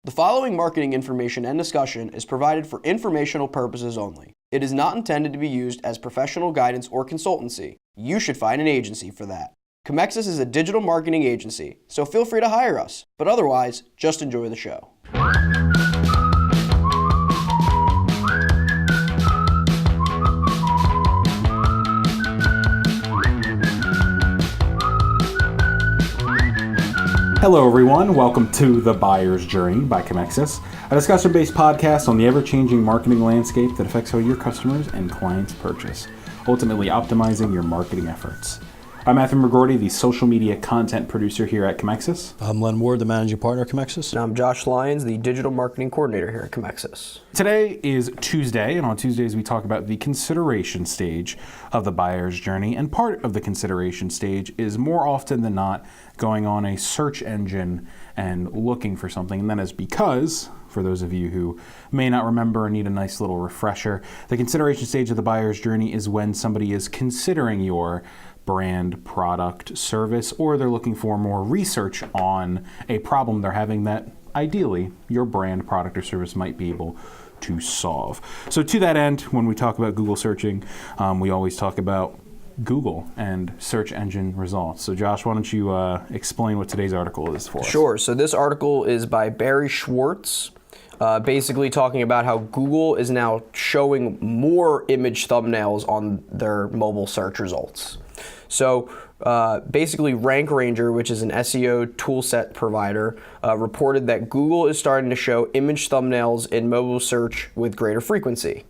The following marketing information and discussion is provided for informational purposes only. It is not intended to be used as professional guidance or consultancy. You should find an agency for that. Comexis is a digital marketing agency, so feel free to hire us. But otherwise, just enjoy the show. Hello everyone, welcome to The Buyer's Journey by Comexis, a discussion-based podcast on the ever-changing marketing landscape that affects how your customers and clients purchase, ultimately optimizing your marketing efforts. I'm Matthew McGordy, the social media content producer here at Comexis. I'm Len Ward, the managing partner at Comexis. And I'm Josh Lyons, the digital marketing coordinator here at Comexis. Today is Tuesday, and on Tuesdays we talk about the consideration stage of the buyer's journey, and part of the consideration stage is more often than not going on a search engine and looking for something, and that is because, for those of you who may not remember and need a nice little refresher, the consideration stage of the buyer's journey is when somebody is considering your brand, product, service, or they're looking for more research on a problem they're having that ideally your brand, product, or service might be able to solve. So to that end, when we talk about Google searching, we always talk about Google and search engine results. So Josh, why don't you explain what today's article is for us? Sure. So this article is by Barry Schwartz, basically talking about how Google is now showing more image thumbnails on their mobile search results. So basically Rank Ranger, which is an SEO toolset provider, reported that Google is starting to show image thumbnails in mobile search with greater frequency.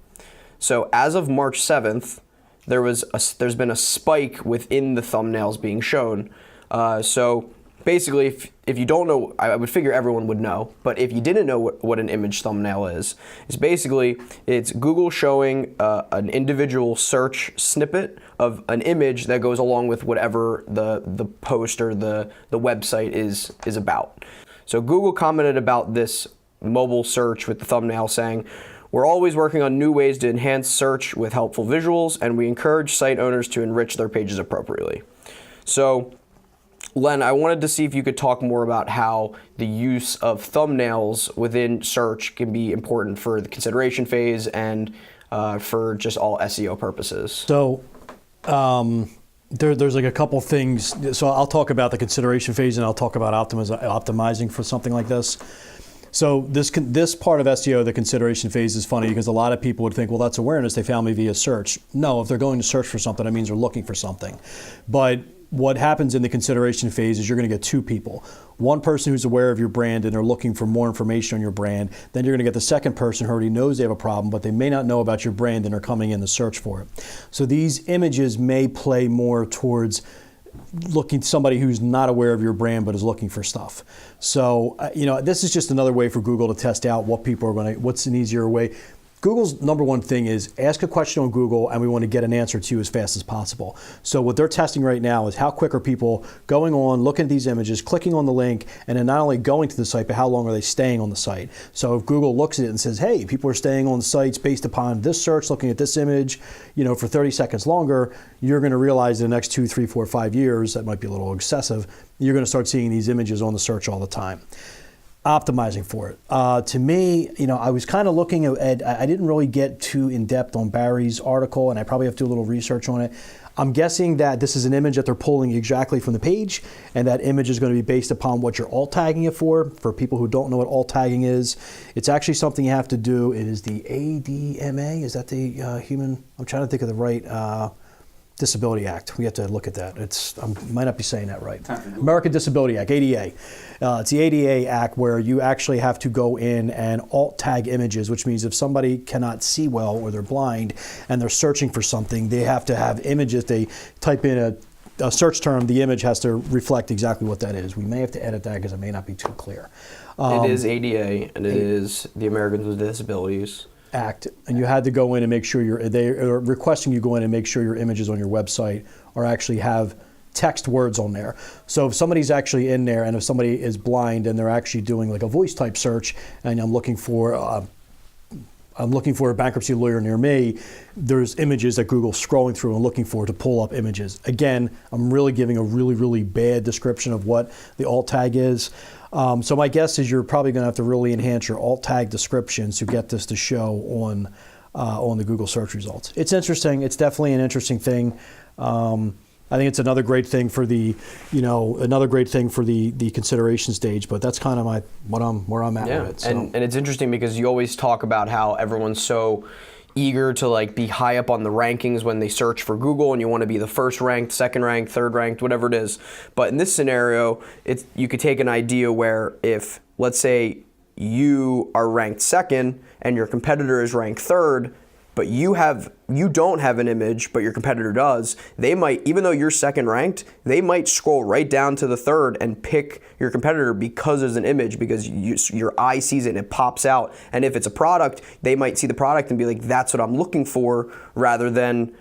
So as of March 7th, there's been a spike within the thumbnails being shown. So basically, if you don't know, I would figure everyone would know, but if you didn't know what an image thumbnail is, it's Google showing an individual search snippet of an image that goes along with whatever the post or the website is about. So Google commented about this mobile search with the thumbnail saying, "We're always working on new ways to enhance search with helpful visuals, and we encourage site owners to enrich their pages appropriately." So Len, I wanted to see if you could talk more about how the use of thumbnails within search can be important for the consideration phase and for just all SEO purposes. So there's like a couple things. So I'll talk about the consideration phase and I'll talk about optimizing for something like this. So this part of SEO, the consideration phase, is funny because a lot of people would think, well, that's awareness. They found me via search. No, if they're going to search for something, that means they're looking for something. But what happens in the consideration phase is you're going to get two people. One person who's aware of your brand and they're looking for more information on your brand. Then you're going to get the second person who already knows they have a problem, but they may not know about your brand and are coming in to search for it. So these images may play more towards looking somebody who's not aware of your brand but is looking for stuff. So this is just another way for Google to test out what people are going to, what's an easier way. Google's number one thing is ask a question on Google and we want to get an answer to you as fast as possible. So what they're testing right now is how quick are people going on, looking at these images, clicking on the link, and then not only going to the site, but how long are they staying on the site. So if Google looks at it and says, hey, people are staying on sites based upon this search, looking at this image, for 30 seconds longer, you're going to realize in the next 2, 3, 4, 5 years, that might be a little excessive, you're going to start seeing these images on the search all the time. Optimizing for it. To me, I was kind of looking at, I didn't really get too in depth on Barry's article, and I probably have to do a little research on it. I'm guessing that this is an image that they're pulling exactly from the page, and that image is going to be based upon what you're alt tagging it for. For people who don't know what alt tagging is, it's actually something you have to do. It is the ADMA, is that the I'm trying to think of the right Disability Act. We have to look at that. I might not be saying that right. American Disability Act, ADA. It's the ADA Act where you actually have to go in and alt tag images, which means if somebody cannot see well or they're blind and they're searching for something, they have to have images. They type in a search term, the image has to reflect exactly what that is. We may have to edit that because it may not be too clear. It is ADA and it is the Americans with Disabilities Act, and you had to go in and make sure they are requesting you go in and make sure your images on your website are actually have text words on there. So if somebody's actually in there and if somebody is blind and they're actually doing like a voice type search and I'm looking for a bankruptcy lawyer near me, there's images that Google's scrolling through and looking for to pull up images. Again, I'm really giving a really, really bad description of what the alt tag is. So my guess is you're probably going to have to really enhance your alt tag descriptions to get this to show on the Google search results. It's interesting. It's definitely an interesting thing. I think it's another great thing for the consideration stage. But that's kind of where I'm at with it. So. And it's interesting because you always talk about how everyone's so eager to like be high up on the rankings when they search for Google, and you want to be the first ranked, second ranked, third ranked, whatever it is. But in this scenario, you could take an idea where if, let's say, you are ranked second and your competitor is ranked third, but you don't have an image, but your competitor does, they might, even though you're second ranked, they might scroll right down to the third and pick your competitor because there's an image, because your eye sees it and it pops out. And if it's a product, they might see the product and be like, that's what I'm looking for, rather than,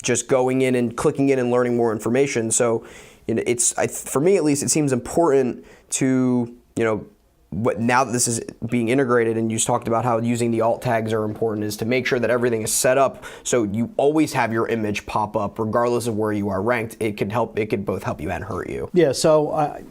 just going in and clicking in and learning more information. So, for me at least, it seems important to, but now that this is being integrated, and you just talked about how using the alt tags are important, is to make sure that everything is set up so you always have your image pop up regardless of where you are ranked. It could both help you and hurt you. Yeah, so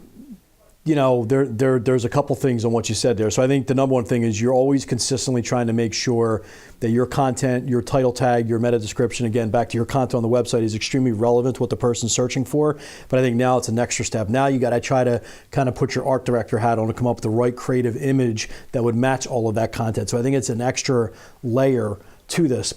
there's a couple things on what you said there. So I think the number one thing is you're always consistently trying to make sure that your content, your title tag, your meta description, again, back to your content on the website, is extremely relevant to what the person's searching for. But I think now it's an extra step. Now you got to try to kind of put your art director hat on to come up with the right creative image that would match all of that content. So I think it's an extra layer to this.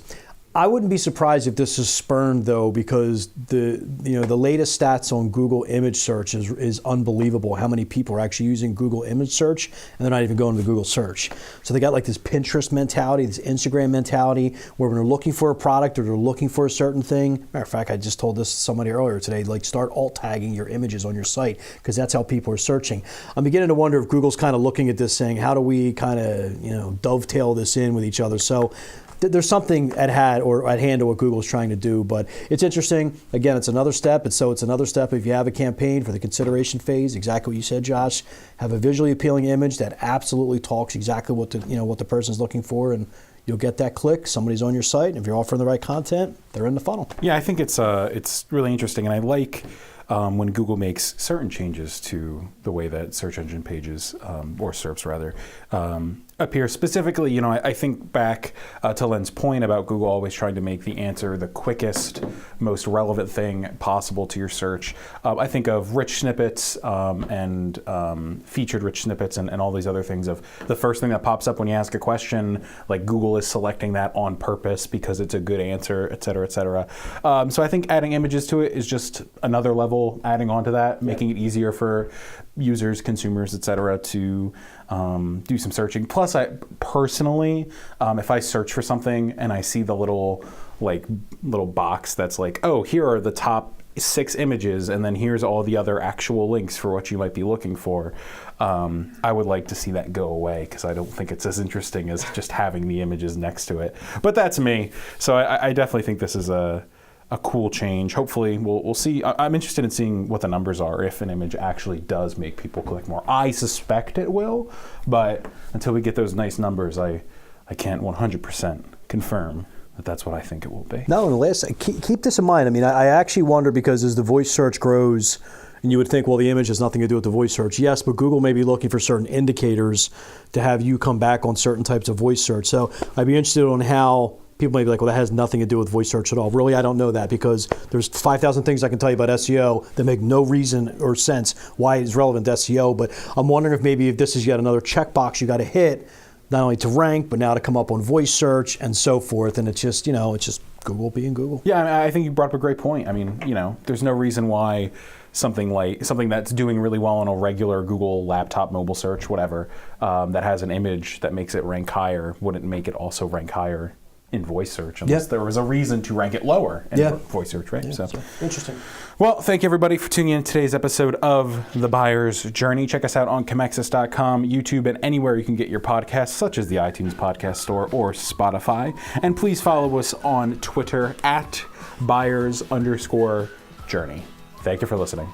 I wouldn't be surprised if this is spurned, though, because the latest stats on Google image search is unbelievable. How many people are actually using Google image search, and they're not even going to Google search. So they got like this Pinterest mentality, this Instagram mentality, where when they're looking for a product or they're looking for a certain thing. Matter of fact, I just told this to somebody earlier today, like start alt tagging your images on your site, because that's how people are searching. I'm beginning to wonder if Google's kind of looking at this saying, how do we kind of dovetail this in with each other? So there's something at hand to what Google's trying to do, but it's interesting. Again, it's another step. It's another step if you have a campaign for the consideration phase, exactly what you said, Josh. Have a visually appealing image that absolutely talks exactly what the person's looking for, and you'll get that click. Somebody's on your site, and if you're offering the right content, they're in the funnel. Yeah, I think it's really interesting, and I like when Google makes certain changes to the way that search engine pages, or SERPs rather, appear. Specifically, I think back to Len's point about Google always trying to make the answer the quickest, most relevant thing possible to your search. I think of rich snippets and featured rich snippets and all these other things of the first thing that pops up when you ask a question, like Google is selecting that on purpose because it's a good answer, et cetera, et cetera. So I think adding images to it is just another level adding on to that, making it easier for users, consumers, et cetera, to do some searching. Plus, I personally, if I search for something and I see the little box that's like, oh, here are the top 6 images, and then here's all the other actual links for what you might be looking for, I would like to see that go away, because I don't think it's as interesting as just having the images next to it. But that's me. So I definitely think this is a cool change. Hopefully, we'll see. I'm interested in seeing what the numbers are if an image actually does make people click more. I suspect it will, but until we get those nice numbers, I can't 100% confirm that that's what I think it will be. No, and the last, keep this in mind. I mean, I actually wonder, because as the voice search grows, and you would think, well, the image has nothing to do with the voice search. Yes, but Google may be looking for certain indicators to have you come back on certain types of voice search. So I'd be interested on how people may be like, well, that has nothing to do with voice search at all. Really, I don't know that, because there's 5,000 things I can tell you about SEO that make no reason or sense why it's relevant to SEO. But I'm wondering if this is yet another checkbox you got to hit, not only to rank, but now to come up on voice search and so forth. And it's just Google being Google. Yeah, I think you brought up a great point. I mean, there's no reason why something that's doing really well on a regular Google laptop, mobile search, whatever, that has an image that makes it rank higher, wouldn't make it also rank higher in voice search, unless there was a reason to rank it lower in voice search, right? Yeah, so interesting. Well, thank you everybody for tuning in to today's episode of The Buyer's Journey. Check us out on Comexis.com, YouTube, and anywhere you can get your podcasts, such as the iTunes Podcast Store or Spotify. And please follow us on Twitter @buyers_journey. Thank you for listening.